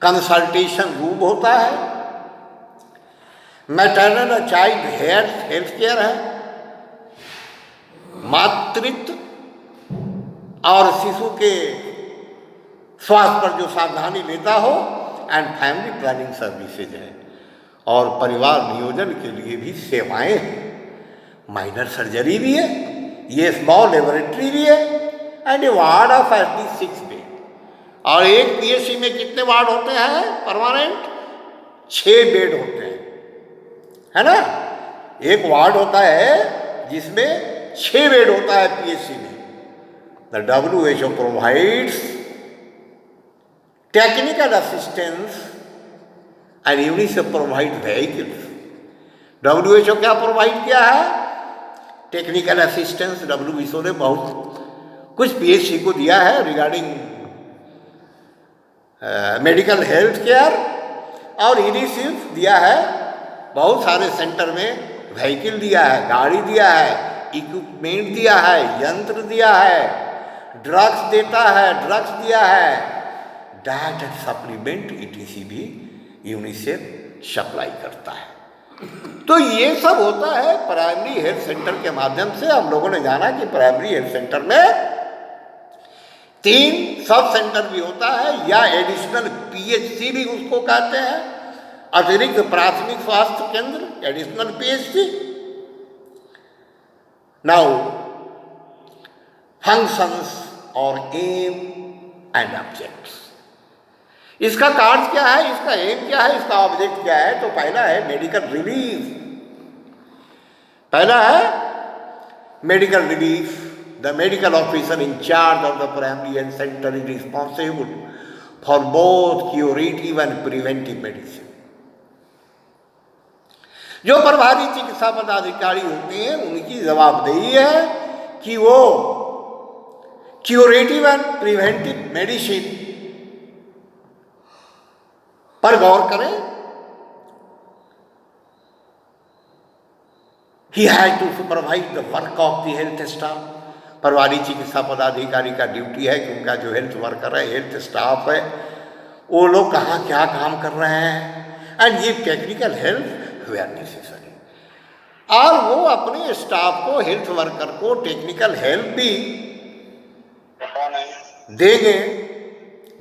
Consultation room होता है, maternal और चाइल्ड हेल्थ केयर है, मातृत्व और शिशु के स्वास्थ्य पर जो सावधानी लेता हो, एंड फैमिली प्लानिंग सर्विसेज है, और परिवार नियोजन के लिए भी सेवाएं हैं। माइनर सर्जरी भी है, ये स्मॉल लेबोरेटरी भी है, and A ward of at least 6 bed. और एक पीएचसी में कितने वार्ड होते हैं परमानेंट? 6 बेड होते हैं, है ना। एक वार्ड होता है जिसमें 6 बेड होता है पीएचसी में। The WHO provides technical assistance and UNICEF provide vehicles. WHO क्या प्रोवाइड किया है? Technical assistance. WHO ने बहुत कुछ पीएचसी को दिया है रिगार्डिंग मेडिकल हेल्थ केयर, और यूनिसेफ दिया है बहुत सारे सेंटर में व्हीकल दिया है, गाड़ी दिया है, इक्विपमेंट दिया है, यंत्र दिया है, ड्रग्स देता है, ड्रग्स दिया है, डाइट एंड सप्लीमेंट ETC भी यूनिसेफ सप्लाई करता है। तो ये सब होता है प्राइमरी हेल्थ सेंटर के माध्यम से। हम लोगों ने जाना कि प्राइमरी हेल्थ सेंटर में 3 सब सेंटर भी होता है, या एडिशनल PHC भी उसको कहते हैं, अतिरिक्त प्राथमिक स्वास्थ्य केंद्र, एडिशनल PHC। नाउ फंक्शंस और एम एंड ऑब्जेक्ट्स। इसका कार्य क्या है, इसका एम क्या है, इसका ऑब्जेक्ट क्या है? तो पहला है मेडिकल रिलीफ। पहला है medical relief. The medical officer in charge of the primary health center is responsible for both curative and preventive medicine. जो प्रभारी चिकित्सा पदाधिकारी होते हैं उनकी जवाबदेही है कि वो क्यूरेटिव एंड प्रिवेंटिव मेडिसिन पर गौर करें। He has to supervise the work of the health staff. प्रभारी चिकित्सा पदाधिकारी का ड्यूटी है कि उनका जो हेल्थ वर्कर है, हेल्थ स्टाफ है, वो लोग कहाँ क्या काम कर रहे हैं, एंड ये टेक्निकल हेल्प वेयर नेसेसरी। और वो अपने स्टाफ को, हेल्थ वर्कर को टेक्निकल हेल्प भी देंगे,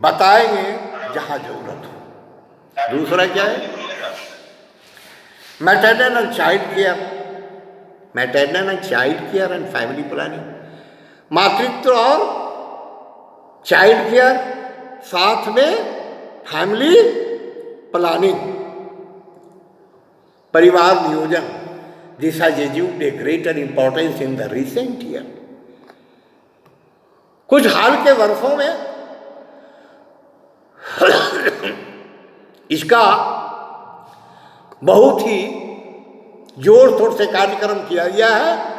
बताएंगे जहाँ जरूरत हो। दूसरा क्या है? Maternal and child care. Maternal and child care and family planning. मातृत्व और चाइल्ड केयर, साथ में फैमिली प्लानिंग, परिवार नियोजन। This has assumed A greater importance in the recent year. कुछ हाल के वर्षों में इसका बहुत ही जोर शोर से कार्यक्रम किया गया है।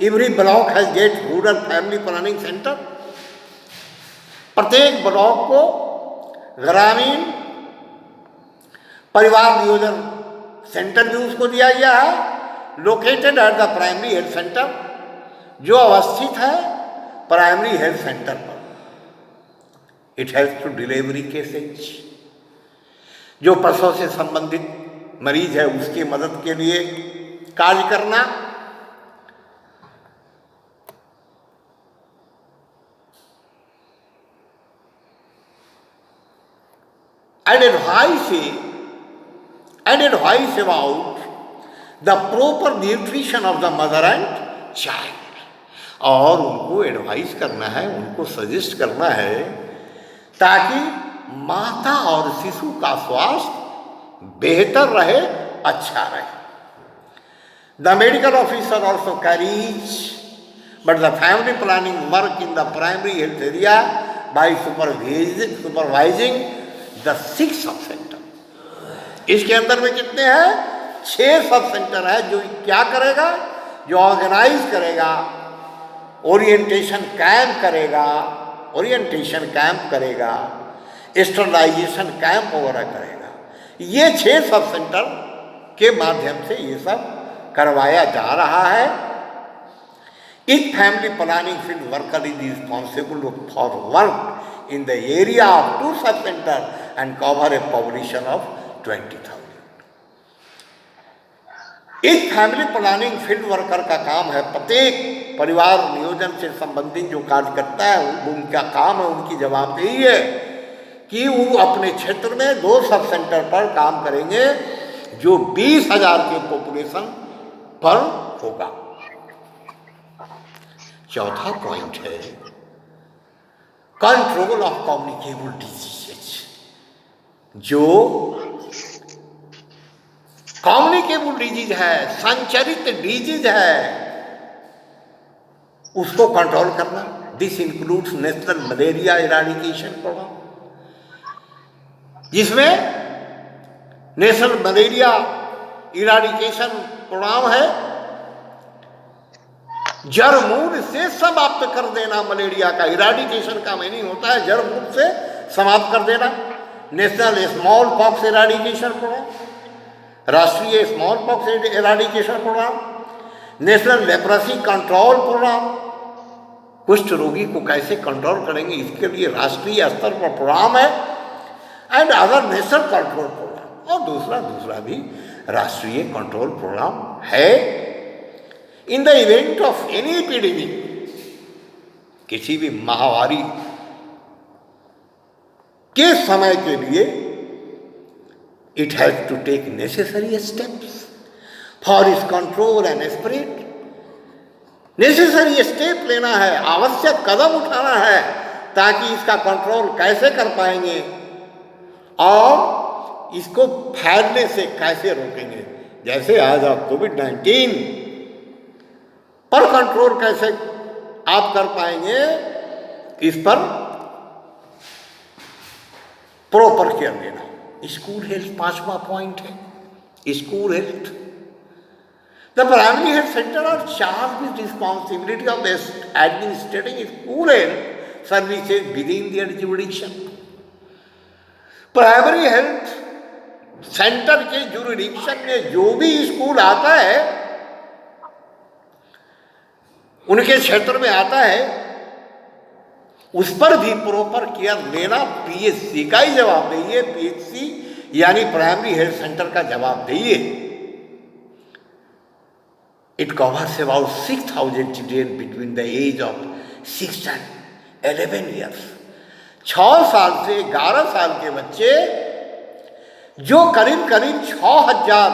Every block has get rural family planning center. प्रत्येक ब्लॉक को ग्रामीण परिवार नियोजन सेंटर भी उसको दिया गया है, located at the primary health center, जो अवस्थित है प्राइमरी हेल्थ सेंटर पर। It helps to delivery cases. जो प्रसव से संबंधित मरीज है उसकी मदद के लिए कार्य करना। And advice about the proper nutrition of the mother and child। और उनको एडवाइस करना है, उनको सजेस्ट करना है ताकि माता और शिशु का स्वास्थ्य बेहतर रहे, अच्छा रहे। The medical officer also carries but the family planning work in the primary health area by supervising the 6 sub centre. इसके अंदर में कितने हैं? 6 सब सेंटर है। जो क्या करेगा? जो ऑर्गेनाइज करेगा, ओरिएंटेशन कैंप करेगा, स्टरलाइजेशन कैंप वगैरह करेगा। ये 6 सब सेंटर के माध्यम से ये सब करवाया जा रहा है। Each family planning field worker is responsible for work in the area of 2 sub-centers and cover a population of 20,000. इस फैमिली प्लानिंग फील्ड वर्कर का काम है, प्रत्येक परिवार नियोजन से संबंधित जो कार्य करता है उनका काम है, उनकी जवाबदेही है कि वो अपने क्षेत्र में 2 सब सेंटर पर काम करेंगे जो 20,000 के पॉपुलेशन पर होगा। चौथा पॉइंट है कंट्रोल ऑफ कम्युनिकेबल डिजीजेज। जो कम्युनिकेबल डिजीज है, संचरित डिजीज है, उसको कंट्रोल करना। This includes national malaria eradication program, जिसमें नेशनल मलेरिया इराडिकेशन प्रोग्राम है जड़ मूल से समाप्त कर देना। मलेरिया का इराडिकेशन का मीनिंग होता है जड़ मूल से समाप्त कर देना। National small pox eradication programme, राष्ट्रीय small pox eradication programme, national leprosy control programme, कुष्ठ रोगी को कैसे कंट्रोल करेंगे इसके लिए राष्ट्रीय स्तर पर प्रोग्राम है, and other national control program, और दूसरा भी राष्ट्रीय कंट्रोल प्रोग्राम है। In the event of any epidemic, किसी भी महामारी के समय के लिए it has to take necessary steps for its control and spread. Necessary step लेना है, आवश्यक कदम उठाना है ताकि इसका कंट्रोल कैसे कर पाएंगे और इसको फैलने से कैसे रोकेंगे। जैसे आज आप कोविड-19 पर कंट्रोल कैसे आप कर पाएंगे, इस पर प्रॉपर केयर लेना। स्कूल हेल्थ 5वां पॉइंट है, school health. The primary health center are charge with responsibility of administrating school health services within their jurisdiction. Primary health center के जुरिडिक्शन में जो भी स्कूल आता है, उनके क्षेत्र में आता है, उस पर भी प्रॉपर केयर लेना पीएचसी का ही जवाबदेही है। पीएचसी यानी प्राइमरी हेल्थ सेंटर का जवाबदेही है। It covers about 6,000 children between the age of 6 and 11 years। 6 साल से 11 साल के बच्चे, जो करीब 6,000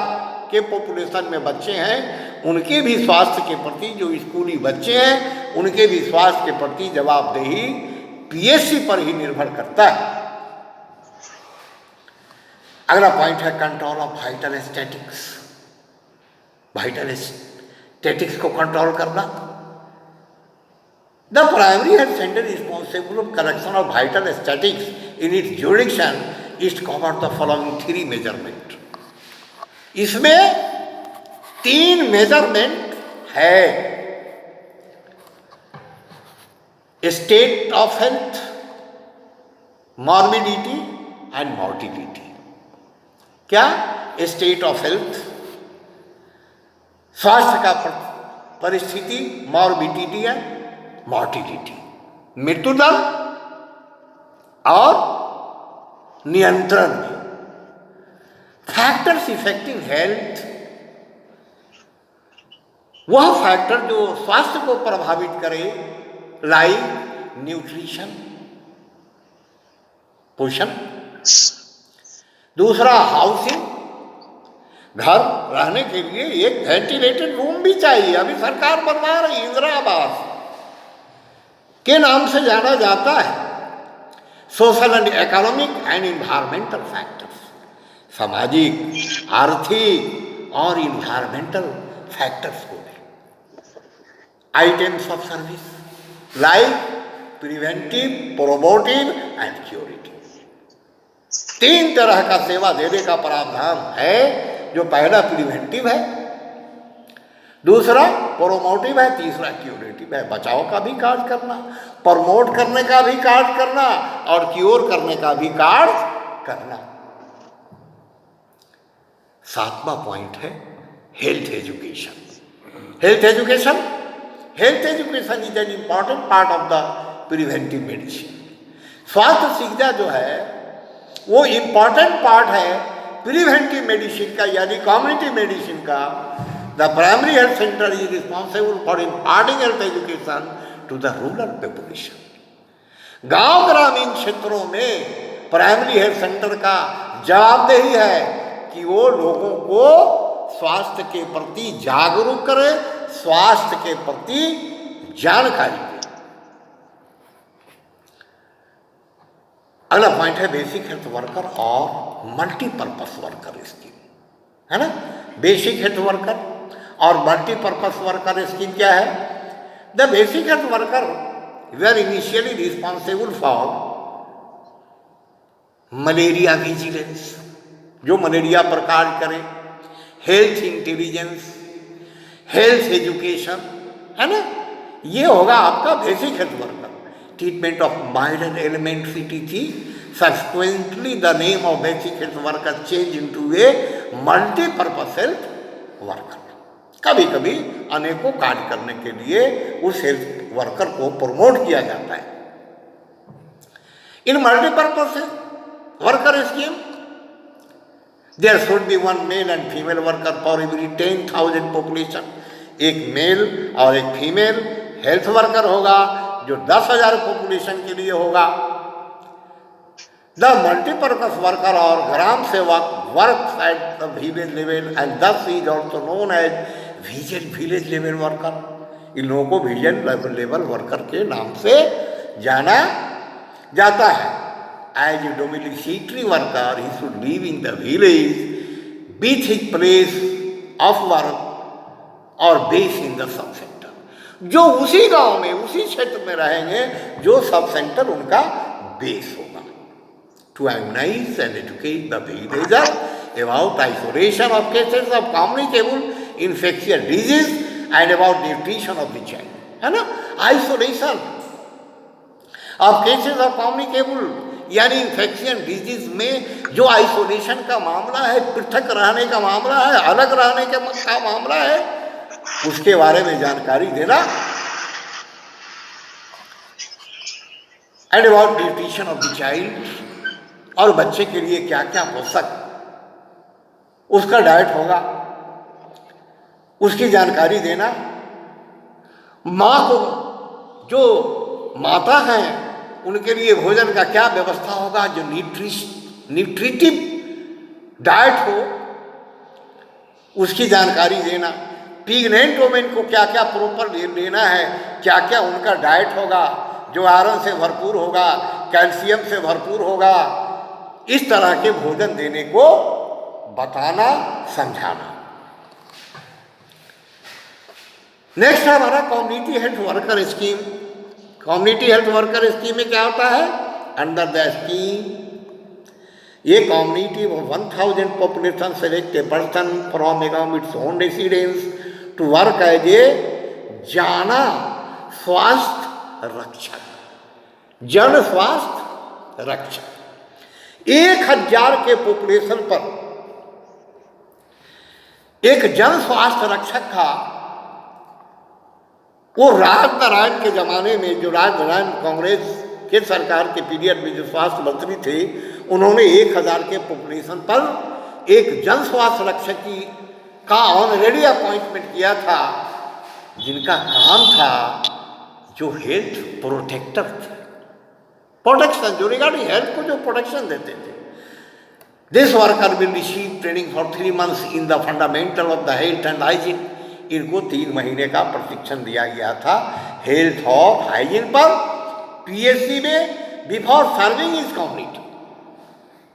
के पॉपुलेशन में बच्चे हैं, उनके भी स्वास्थ्य के प्रति, जो स्कूली बच्चे हैं उनके भी स्वास्थ्य के प्रति जवाबदेही पीएचसी पर ही निर्भर करता है। अगला पॉइंट है control of vital statics. Vital statics को कंट्रोल करना। The primary health center is responsible of collection of vital statics in its jurisdiction is cover the following 3 measurement. इसमें 3 मेजरमेंट है। State of health, morbidity and mortality. क्या? State of health, स्वास्थ्य का परिस्थिति, morbidity है, mortality, मृत्यु दर और नियंत्रण। फैक्टर्स इफेक्टिंग हेल्थ, वह फैक्टर जो स्वास्थ्य को प्रभावित करे, लाइक न्यूट्रिशन, पोषण। दूसरा हाउसिंग, घर रहने के लिए एक वेंटिलेटेड रूम भी चाहिए। अभी सरकार बनवा रही इंदिरा आवास के नाम से जाना जाता है। Social and economic and environmental factors, सामाजिक, आर्थिक और इन्वायरमेंटल फैक्टर्स को भी। Items of service like preventive, promotive and curative. 3 तरह का सेवा देने का प्रावधान है। जो पहला प्रिवेंटिव है, दूसरा प्रोमोटिव है, तीसरा क्यूरेटिव है। बचाव का भी कार्य करना, प्रमोट करने का भी कार्य करना और क्योर करने का भी कार्य करना। 7वां पॉइंट है health education. Health education is an important part of the preventive medicine. स्वास्थ्य शिक्षा जो है वो इम्पॉर्टेंट पार्ट है प्रिवेंटिव मेडिसिन का, यानी कम्युनिटी मेडिसिन का। The primary health center is responsible for imparting health education to the rural population. गांव ग्रामीण क्षेत्रों में प्राइमरी हेल्थ सेंटर का जवाबदेही है कि वो लोगों को स्वास्थ्य के प्रति जागरूक करे, स्वास्थ्य के प्रति जानकारी दे। अगला पॉइंट है बेसिक हेल्थ वर्कर और मल्टीपर्पस वर्कर स्कीम, है ना। बेसिक हेल्थ वर्कर और मल्टीपर्पस वर्कर स्कीम क्या है? The basic health worker were initially responsible for malaria vigilance, जो मलेरिया पर कार्य करे, हेल्थ इंटेलिजेंस, हेल्थ एजुकेशन, है ना। ये होगा आपका basic health worker. Treatment of mild and elementary थी, subsequently the name of basic health worker change into a multipurpose health worker. कभी कभी अनेकों कार्य करने के लिए उस हेल्थ वर्कर को प्रमोट किया जाता है। In multipurpose worker scheme there should be one male and female worker for every 10,000 population. एक मेल और एक फीमेल हेल्थ वर्कर होगा जो 10,000 पॉपुलेशन के लिए होगा। द मल्टीपर्पस वर्कर और gram sevak work at the village level and this is also known as village level worker. इन लोगों को विजन लेवल वर्कर के नाम से जाना जाता है। As a domiciliary worker he should live in the village with his place of work और base in the sub centre, जो उसी गांव में उसी क्षेत्र में रहेंगे जो सब सेंटर उनका बेस होगा। To immunize and educate the villagers about isolation of cases of communicable infectious disease and about nutrition of the child, है ना। Isolation of cases of communicable यानी इन्फेक्शन डिजीज में जो आइसोलेशन का मामला है, पृथक रहने का मामला है, अलग रहने का मामला है, उसके बारे में जानकारी देना। And about nutrition of the child, और बच्चे के लिए क्या क्या पोषक उसका डाइट होगा उसकी जानकारी देना। माँ को, जो माता हैं उनके लिए भोजन का क्या व्यवस्था होगा, जो न्यूट्रिटिव डाइट हो उसकी जानकारी देना। प्रेग्नेंट वुमेन को क्या क्या प्रॉपर लेना है, क्या क्या उनका डाइट होगा जो आयरन से भरपूर होगा, कैल्शियम से भरपूर होगा, इस तरह के भोजन देने को बताना, समझाना। नेक्स्ट है हमारा community health worker scheme. Community health worker scheme में क्या होता है? अंडर द स्कीम ये community 1,000 population select a person from its own residence to work as a जाना स्वास्थ्य रक्षक, जन स्वास्थ्य रक्षक। 1,000 के पॉपुलेशन पर एक जन स्वास्थ्य रक्षक था। वो राजनारायण के जमाने में, जो राजनारायण कांग्रेस के सरकार के पीरियड में जो स्वास्थ्य मंत्री थे, उन्होंने 1,000 के पॉपुलेशन पर एक जन स्वास्थ्य रक्षक का ऑनरेडी अपॉइंटमेंट किया था, जिनका काम था जो हेल्थ प्रोटेक्टर थे, प्रोटेक्शन, जो रिगार्डिंग हेल्थ को जो प्रोटेक्शन देते थे। This worker will receive training for 3 months in the fundamental of the health and hygiene. इनको 3 महीने का प्रशिक्षण दिया गया था हेल्थ और हाइजीन पर पीएससी में, बिफोर सर्विंग इस कम्युनिटी।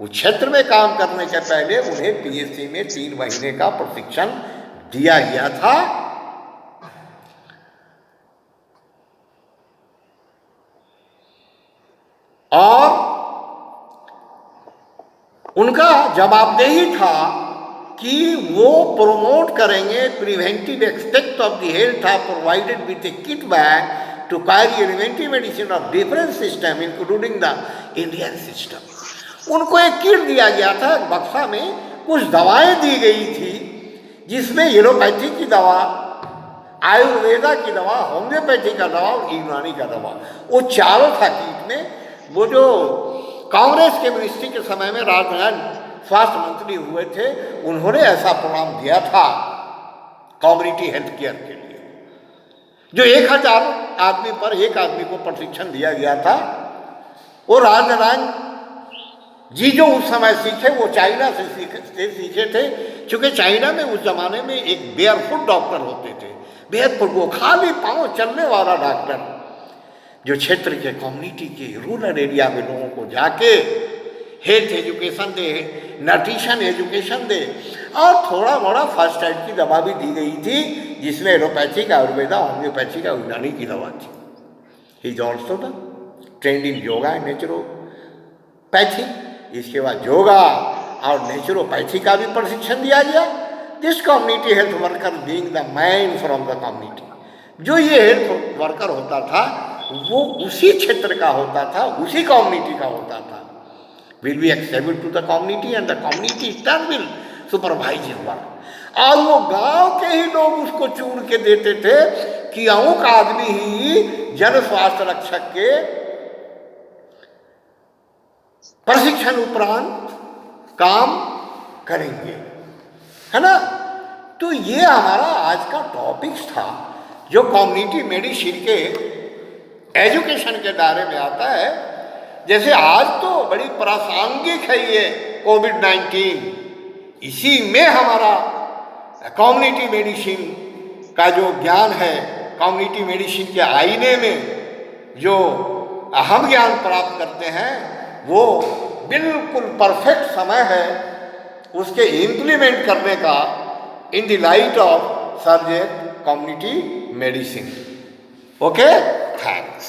उस क्षेत्र में काम करने के पहले उन्हें पीएससी में 3 महीने का प्रशिक्षण दिया गया था। और उनका जवाबदेही था कि वो प्रमोट करेंगे preventive aspect of the health are provided with a kit bag to carry elementary medicine of different system including the Indian system. उनको एक किट दिया गया था, बक्सा में कुछ दवाएं दी गई थी, जिसमें एलोपैथी की दवा, आयुर्वेदा की दवा, होम्योपैथी का दवा और यूनानी का दवा, वो चारों था किट में। वो जो कांग्रेस के मिनिस्ट्री के समय में राजनारायण स्वास्थ्य मंत्री हुए थे, उन्होंने ऐसा प्रोग्राम दिया था कम्युनिटी हेल्थ केयर के लिए, जो 1000 आदमी पर एक आदमी को प्रशिक्षण दिया गया था। वो राजनारायण जी जो उस समय सीखे वो चाइना से सीखे थे, क्योंकि चाइना में उस जमाने में एक बेयरफुट डॉक्टर होते थे। बेयरफुट, वो खाली पांव चलने वाला डॉक्टर, जो क्षेत्र के कम्युनिटी के रूरल एरिया में लोगों को जाके हेल्थ एजुकेशन दे, न्यूट्रिशन एजुकेशन दे, और थोड़ा बड़ा फर्स्ट एड की दवा भी दी गई थी, जिसमें एलोपैथिक, आयुर्वेदा, होम्योपैथिक और यूनानी की दवा थी। He is also the trend in yoga and naturopathy. इसके बाद योगा और नेचुरोपैथी का भी प्रशिक्षण दिया गया। This community health worker being the man from the community. जो ये हेल्थ वर्कर होता था वो उसी क्षेत्र का होता था, उसी कम्युनिटी का होता था। Will be acceptable to the community and the community turn will supervise his work. और वो गांव के ही लोग उसको चुन के देते थे कि अमुक आदमी ही जन स्वास्थ्य रक्षक के प्रशिक्षण उपरांत काम करेंगे, है ना। तो ये हमारा आज का टॉपिक्स था, जो कम्युनिटी मेडिसिन के एजुकेशन के दायरे में आता है। जैसे आज तो बड़ी प्रासंगिक है ये कोविड-19, इसी में हमारा कम्युनिटी मेडिसिन का जो ज्ञान है, कम्युनिटी मेडिसिन के आईने में जो हम ज्ञान प्राप्त करते हैं, वो बिल्कुल परफेक्ट समय है उसके इम्प्लीमेंट करने का in the light of subject community medicine. Okay, thanks.